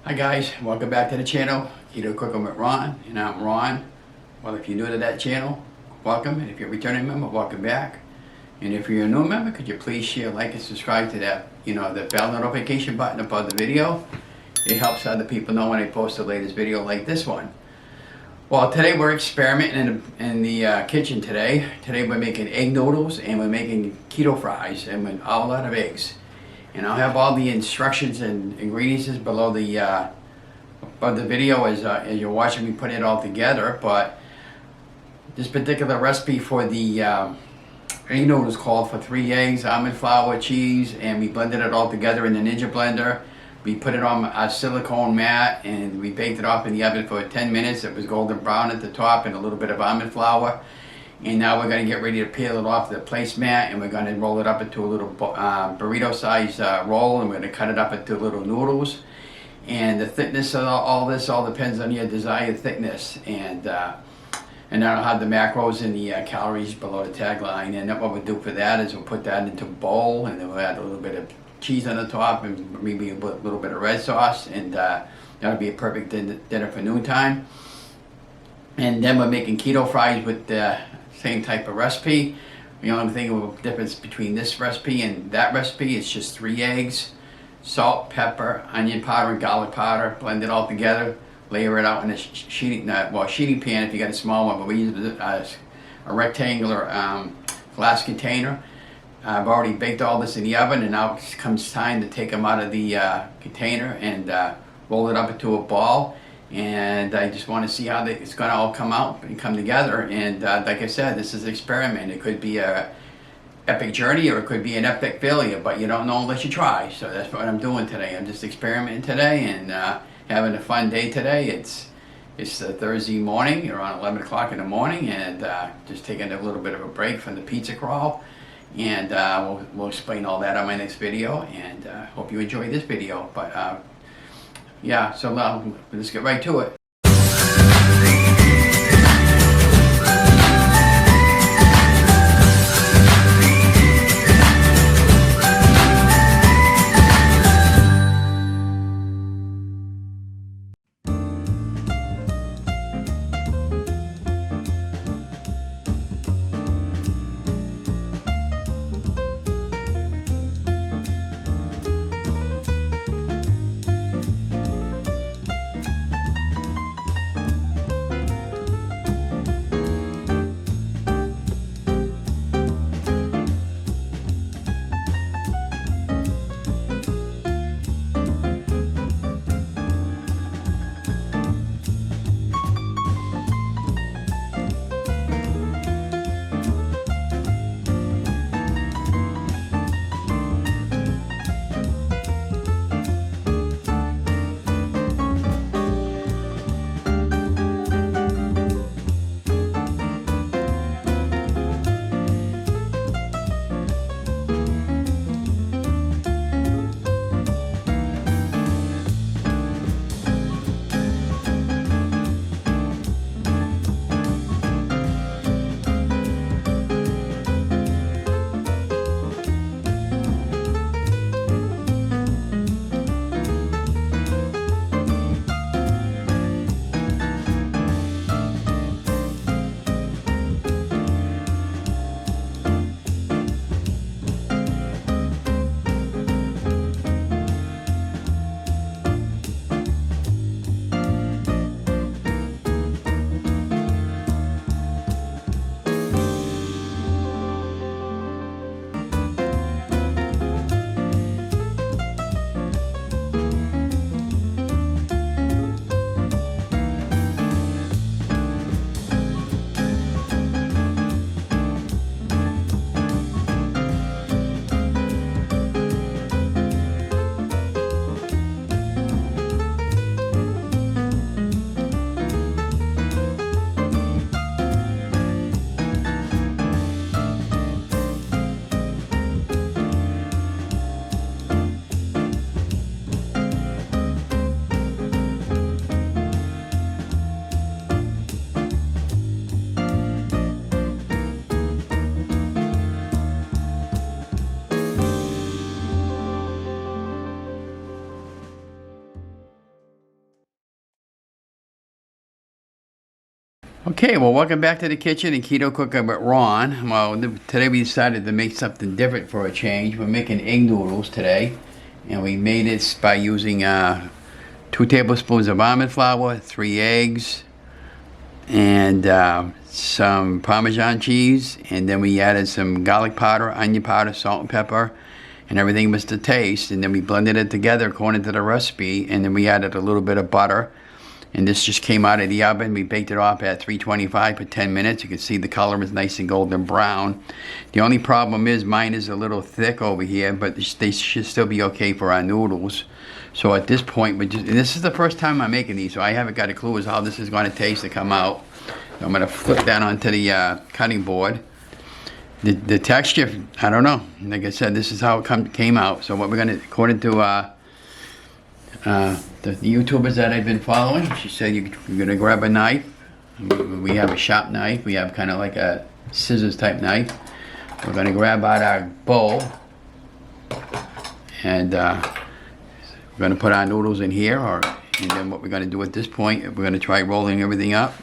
Hi guys, welcome back to the channel, Keto Cooking with Ron, and I'm Ron. Well, if you're new to that channel, welcome, and if you're a returning member, welcome back. And if you're a new member, could you please share, like, and subscribe to that, the bell notification button above the video. It helps other people know when I post the latest video like this one. Well, today we're experimenting in the kitchen today. Today we're making egg noodles and we're making keto fries and with a lot of eggs. And I'll have all the instructions and ingredients below the video as you're watching me put it all together. But this particular recipe for the egg noodles called for 3 eggs, almond flour, cheese, and we blended it all together in the Ninja blender. We put it on a silicone mat and we baked it off in the oven for 10 minutes. It was golden brown at the top and a little bit of almond flour. And now we're going to get ready to peel it off the placemat, and we're going to roll it up into a little burrito size roll, and we're going to cut it up into little noodles. And the thickness of all this all depends on your desired thickness. And I'll have the macros and the calories below the tagline. And then what we'll do for that is we'll put that into a bowl, and then we'll add a little bit of cheese on the top and maybe a little bit of red sauce, and that'll be a perfect dinner for noontime. And then we're making keto fries with the same type of recipe. The only thing of difference between this recipe and that recipe is just 3 eggs, salt, pepper, onion powder, and garlic powder. Blend it all together. Layer it out in a sheeting pan if you got a small one, but we use a rectangular glass container. I've already baked all this in the oven, and now it comes time to take them out of the container and roll it up into a ball. And I just want to see how it's going to all come out and come together. And like I said, this is an experiment. It could be a epic journey or it could be an epic failure, but you don't know unless you try. So that's what I'm doing today. I'm just experimenting today and having a fun day today. It's Thursday morning, around 11 o'clock in the morning, and just taking a little bit of a break from the pizza crawl. And we'll explain all that on my next video, and hope you enjoy this video. But yeah, so let's get right to it. Okay, well, welcome back to the kitchen and Keto Cooking with Ron. Well, today we decided to make something different for a change. We're making egg noodles today, and we made it by using 2 tablespoons of almond flour, 3 eggs, and some Parmesan cheese, and then we added some garlic powder, onion powder, salt and pepper, and everything was to taste. And then we blended it together according to the recipe, and then we added a little bit of butter. And this just came out of the oven. We baked it off at 325 for 10 minutes. You can see the color is nice and golden brown. The only problem is mine is a little thick over here, but they should still be okay for our noodles. So at this point, and this is the first time I'm making these, so I haven't got a clue as how this is going to taste to come out. So I'm going to flip that onto the cutting board. The texture, I don't know. Like I said, this is how it came out. So what we're going to, according to the YouTubers that I've been following, she said you're going to grab a knife. We have a sharp knife. We have kind of like a scissors type knife. We're going to grab out our bowl, and we're going to put our noodles in here. And then what we're going to do at this point, we're going to try rolling everything up.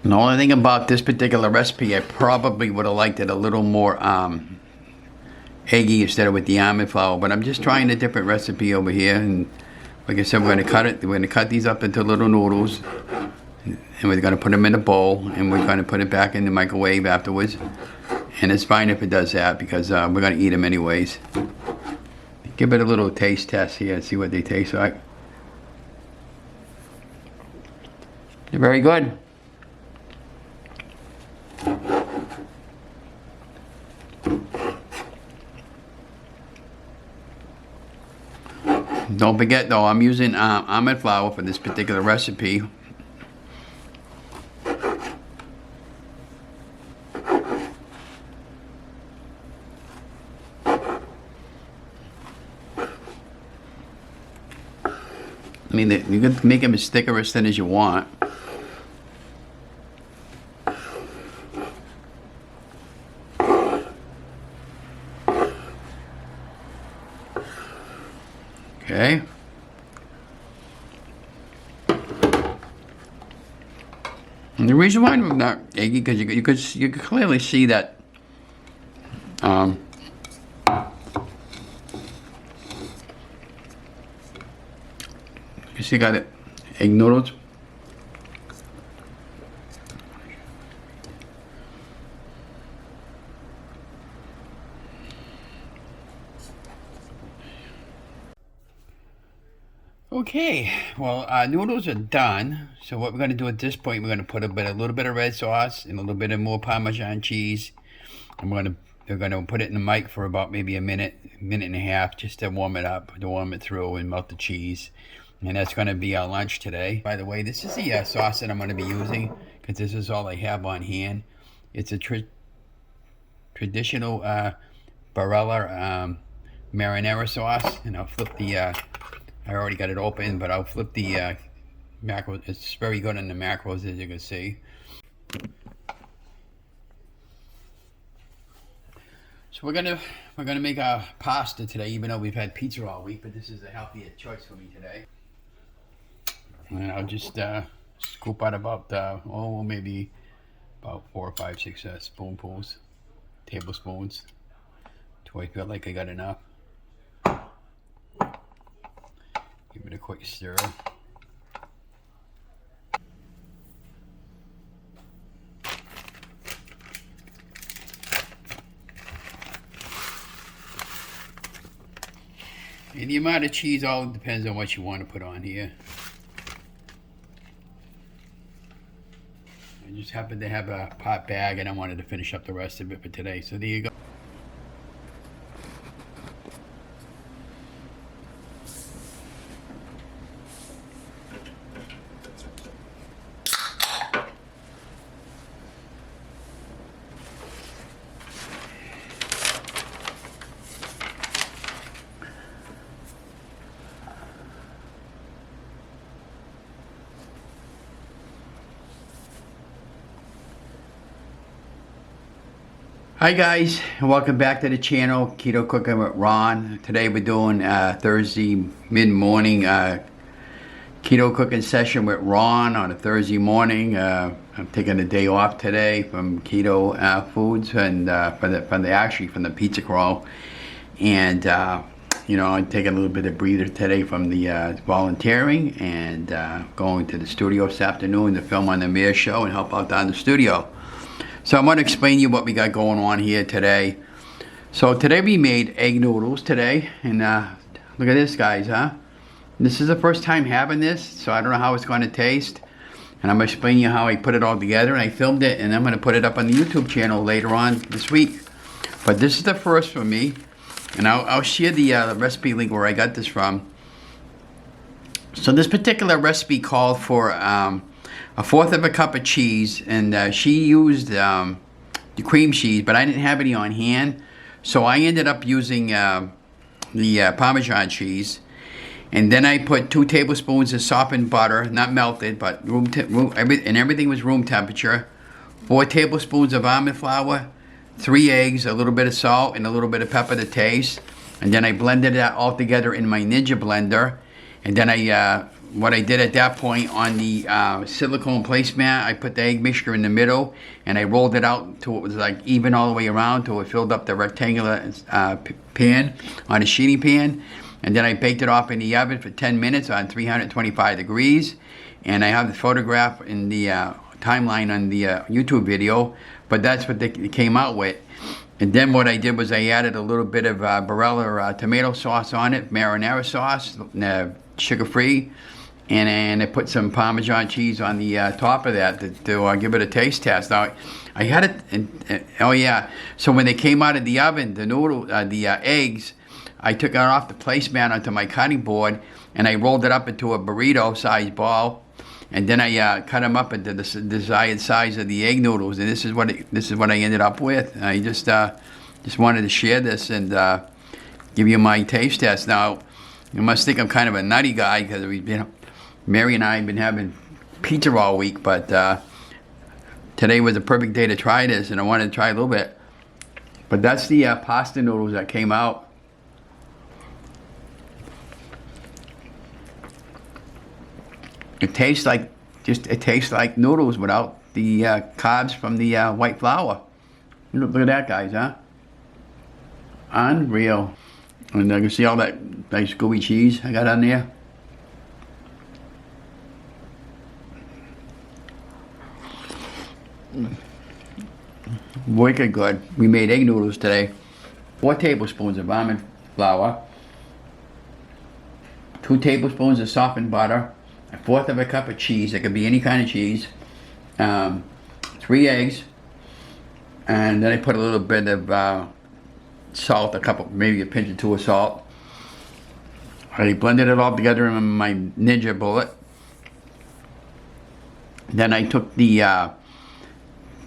The only thing about this particular recipe, I probably would have liked it a little more eggy instead of with the almond flour, but I'm just trying a different recipe over here. And like I said, we're going to cut it. We're going to cut these up into little noodles, and we're going to put them in a bowl, and we're going to put it back in the microwave afterwards. And it's fine if it does that, because we're going to eat them anyways. Give it a little taste test here and see what they taste like. They're very good. Don't forget though, I'm using almond flour for this particular recipe. I mean, you can make them as thick or as thin as you want. Okay. And the reason why I'm not eggy, because you could clearly see that you see, got it, egg noodles. Okay, well, our noodles are done. So what we're going to do at this point, we're going to put a little bit of red sauce and a little bit of more Parmesan cheese. And they're going to put it in the mic for about maybe a minute and a half, just to warm it up, to warm it through and melt the cheese. And that's going to be our lunch today. By the way, this is the sauce that I'm going to be using, because this is all I have on hand. It's a traditional Barilla marinara sauce, and I'll flip the I already got it open, but I'll flip the macros. It's very good in the macros, as you can see. So we're gonna make our pasta today, even though we've had pizza all week. But this is a healthier choice for me today. And I'll just scoop out about maybe about 4 or 5, 6 tablespoons, till I feel like I got enough. Give it a quick stir. And the amount of cheese all depends on what you want to put on here. I just happened to have a pot bag, and I wanted to finish up the rest of it for today. So there you go. Hi guys, and welcome back to the channel, Keto Cooking with Ron. Today we're doing Thursday mid-morning keto cooking session with Ron on a Thursday morning. I'm taking a day off today from keto foods and from the pizza crawl, and you know, I'm taking a little bit of breather today from the volunteering and going to the studio this afternoon to film on the Mayor Show and help out down the studio. So I'm going to explain to you what we got going on here today. So today we made egg noodles today, and look at this, guys, huh? This is the first time having this, so I don't know how it's going to taste. And I'm going to explain to you how I put it all together, and I filmed it, and I'm going to put it up on the YouTube channel later on this week. But this is the first for me, and I'll share the recipe link where I got this from. So this particular recipe called for a fourth of a cup of cheese, and she used the cream cheese, but I didn't have any on hand, so I ended up using the Parmesan cheese. And then I put 2 tablespoons of softened butter, not melted, but everything was room temperature. 4 tablespoons of almond flour, 3 eggs, a little bit of salt, and a little bit of pepper to taste. And then I blended that all together in my Ninja blender. And then what I did at that point on the silicone placemat, I put the egg mixture in the middle, and I rolled it out till it was like even all the way around till it filled up the rectangular pan on a sheeting pan. And then I baked it off in the oven for 10 minutes on 325 degrees. And I have the photograph in the timeline on the YouTube video, but that's what they came out with. And then what I did was I added a little bit of Barilla tomato sauce on it, marinara sauce, sugar-free. And I put some Parmesan cheese on the top of that to give it a taste test. Now, I had it, oh yeah, so when they came out of the oven, the eggs, I took it off the placemat onto my cutting board, and I rolled it up into a burrito-sized ball, and then I cut them up into the desired size of the egg noodles, and this is what I ended up with. I just wanted to share this and give you my taste test. Now, you must think I'm kind of a nutty guy because Mary and I have been having pizza all week, but today was a perfect day to try this, and I wanted to try a little bit. But that's the pasta noodles that came out. It tastes like noodles without the carbs from the white flour. Look at that, guys, huh? Unreal. And I can see all that nice gooey cheese I got on there. Wicked good. We made egg noodles today. 4 tablespoons of almond flour, 2 tablespoons of softened butter, a fourth of a cup of cheese. It could be any kind of cheese. 3 eggs, and then I put a little bit of salt, maybe a pinch or 2 of salt. I blended it all together in my Ninja bullet. Then I took the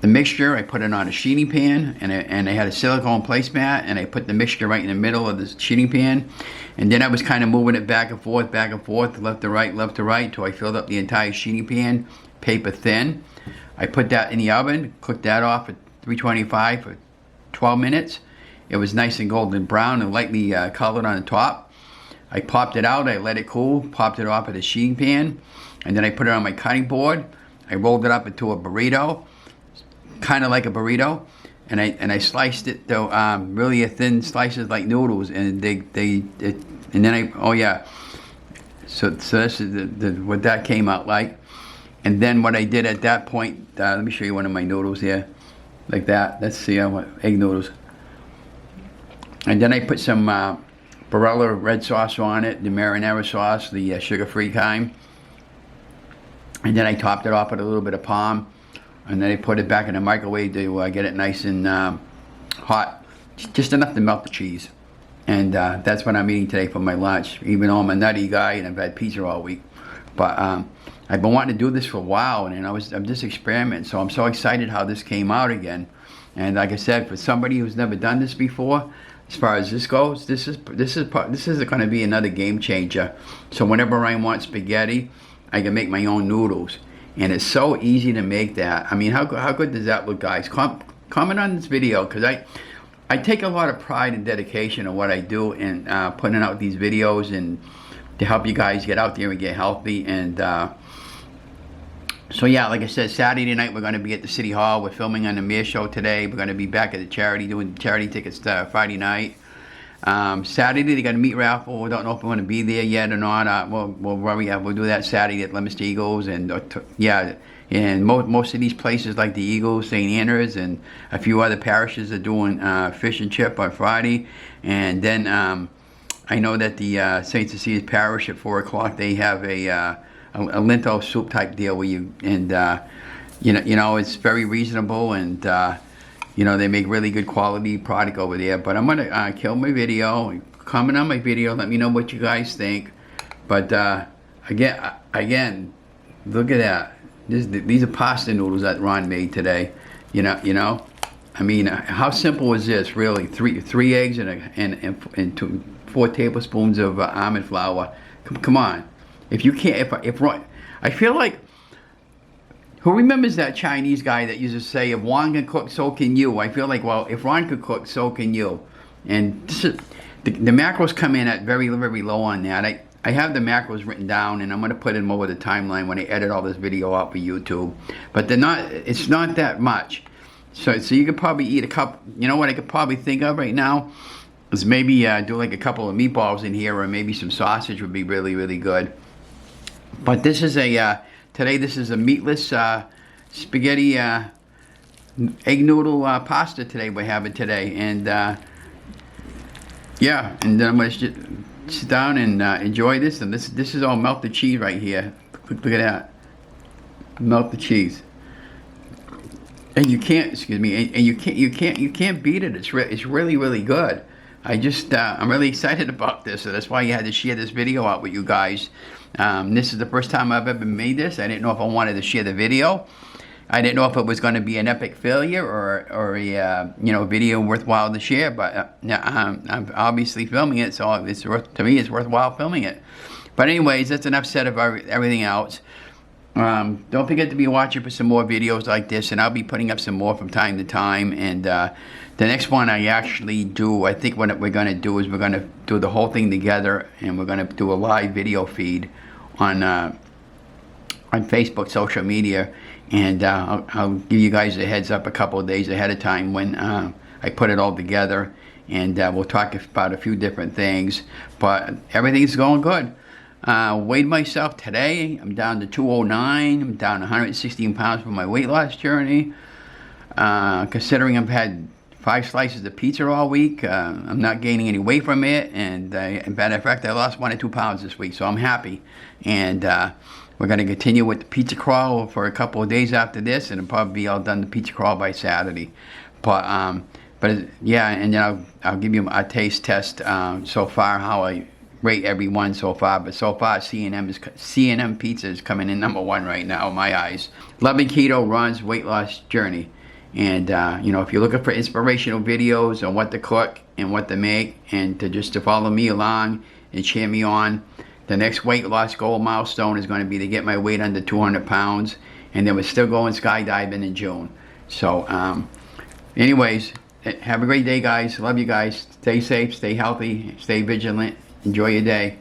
mixture, I put it on a sheeting pan, and I had a silicone placemat, and I put the mixture right in the middle of the sheeting pan, and then I was kind of moving it back and forth, left to right, till I filled up the entire sheeting pan, paper thin. I put that in the oven, cooked that off at 325 for 12 minutes. It was nice and golden brown and lightly colored on the top. I popped it out, I let it cool, popped it off of the sheeting pan, and then I put it on my cutting board. I rolled it up into a burrito, kind of like a burrito, and I sliced it to really thin slices like noodles, and so this is what that came out like. And then what I did at that point, let me show you one of my noodles here, like that. Let's see, egg noodles. And then I put some Barilla red sauce on it, the marinara sauce, the sugar-free kind. And then I topped it off with a little bit of Parm. And then I put it back in the microwave to get it nice and hot, just enough to melt the cheese. And that's what I'm eating today for my lunch, even though I'm a nutty guy and I've had pizza all week. But I've been wanting to do this for a while, and I'm just experimenting, so I'm so excited how this came out again. And like I said, for somebody who's never done this before, as far as this goes, this is going to be another game changer. So whenever I want spaghetti, I can make my own noodles. And it's so easy to make that. I mean, how good does that look, guys? comment on this video, because I take a lot of pride and dedication in what I do in putting out these videos and to help you guys get out there and get healthy. And so yeah, like I said, Saturday night we're going to be at the City Hall. We're filming on the Mayor Show today. We're going to be back at the charity doing charity tickets Friday night. Saturday they got a meat raffle. We don't know if we're going to be there yet or not. We'll do that Saturday at Lemons to Eagles, and yeah, and most of these places like the Eagles, St. Andrews, and a few other parishes are doing fish and chip on Friday. And then I know that the St. Cecilia's Parish at 4 o'clock they have a lentil soup type deal where you and you know it's very reasonable, and you know, they make really good quality product over there. But I'm gonna kill my video, comment on my video, let me know what you guys think. But again, look at that. These are pasta noodles that Ron made today. You know, I mean, how simple is this? Really, three eggs and 4 tablespoons of almond flour. Come on, if you can't, if Ron, I feel like. Who remembers that Chinese guy that used to say, if Ron can cook, so can you? I feel like, well, if Ron could cook, so can you. And this is, the macros come in at very, very low on that. I have the macros written down, and I'm going to put them over the timeline when I edit all this video out for YouTube. But they're not, it's not that much. So you could probably eat a couple, you know what I could probably think of right now? Is maybe do like a couple of meatballs in here, or maybe some sausage would be really, really good. But this is a... Today, this is a meatless spaghetti egg noodle pasta today we're having today. And yeah, and then I'm going to sit down and enjoy this. And this is all melted cheese right here. Look at that. Melted cheese. And you can't, excuse me, and you can't beat it. It's really, really good. I'm really excited about this, so that's why I had to share this video out with you guys. This is the first time I've ever made this. I didn't know if I wanted to share the video. I didn't know if it was going to be an epic failure or a you know, video worthwhile to share. But I'm obviously filming it, so to me it's worthwhile filming it. But anyways, that's enough said of everything else. Don't forget to be watching for some more videos like this, and I'll be putting up some more from time to time. And the next one I actually do, I think what we're going to do is we're going to do the whole thing together, and we're going to do a live video feed on Facebook, social media, and I'll give you guys a heads up a couple of days ahead of time when I put it all together, and we'll talk about a few different things. But everything's going good. Weighed myself today. I'm down to 209. I'm down 116 pounds from my weight loss journey. Considering I've had 5 slices of pizza all week, I'm not gaining any weight from it, and matter of fact, I lost 1 or 2 pounds this week, so I'm happy. And we're going to continue with the pizza crawl for a couple of days after this, and it'll probably be all done the pizza crawl by Saturday. But yeah, and then I'll give you a taste test so far, how I rate every one so far. But so far, C&M Pizza is coming in #1 right now in my eyes. Loving Keto, Ron's weight loss journey. And you know, if you're looking for inspirational videos on what to cook and what to make, and to follow me along and cheer me on, the next weight loss goal milestone is going to be to get my weight under 200 pounds, and then we're still going skydiving in June. So anyways, have a great day, guys. Love you guys. Stay safe, stay healthy, stay vigilant. Enjoy your day.